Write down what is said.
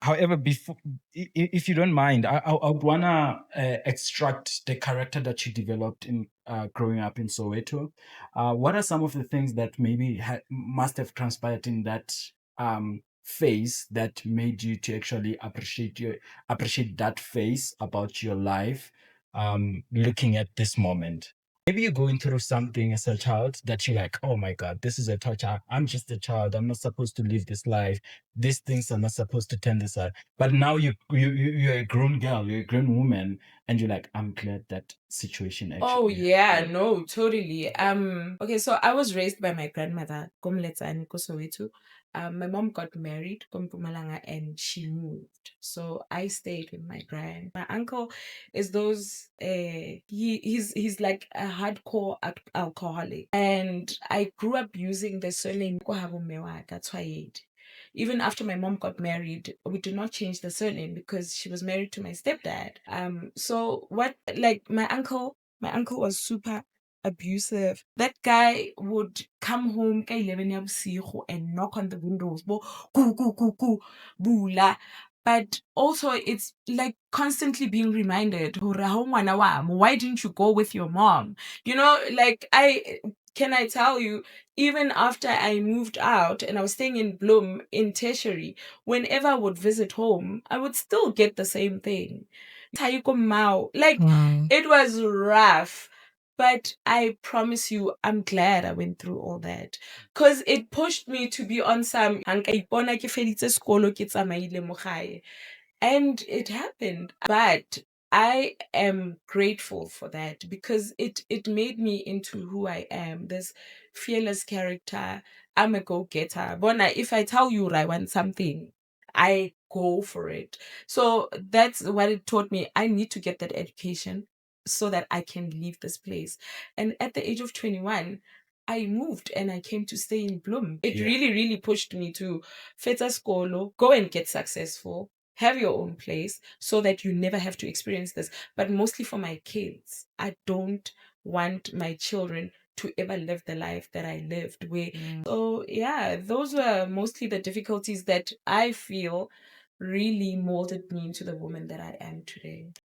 However, before, if you don't mind, I would wanna extract the character that you developed in growing up in Soweto. What are some of the things that maybe must have transpired in that phase that made you to actually appreciate that phase about your life, looking at this moment? Maybe you're going through something as a child that you're like, oh my God, this is a torture. I'm just a child. I'm not supposed to live this life. These things are not supposed to turn this out. But now you're a grown girl, you're a grown woman, and you're like, I'm glad that situation Oh actually yeah, happened. no, totally. Okay, so I was raised by my grandmother, Komletsani Kosowetu. My mom got married, Kompumalanga, and she moved. So I stayed with my grand. My uncle is those he's like a hardcore alcoholic. And I grew up using the surname Kwahabumewa, that's why it. Even after my mom got married, we did not change the surname because she was married to my stepdad. So what like my uncle was super abusive. That guy would come home ka 11 ya bosigo and knock on the windows. Bo, ku, ku, ku, ku, bula. But also, it's like constantly being reminded, "Hore, ha o ngwana wa mo, why didn't you go with your mom?" You know, like I tell you, even after I moved out and I was staying in Bloom in tertiary, whenever I would visit home, I would still get the same thing. Taiko Mao. Like Wow. it was rough. But I promise you, I'm glad I went through all that. Because it pushed me to be on some "Ha nka ipona ke feditse sekolo, ke tsamaile mo gae." And it happened. But I am grateful for that because it made me into who I am. This fearless character. I'm a go-getter. Bona, if I tell you I want something, I go for it. So that's what it taught me. I need to get that education so that I can leave this place. And at the age of 21, I moved and I came to stay in Bloom. It Yeah. really, really pushed me to feta skolo, go and get successful, have your own place so that you never have to experience this. But mostly for my kids, I don't want my children to ever live the life that I lived where so yeah, those were mostly the difficulties that I feel really molded me into the woman that I am today.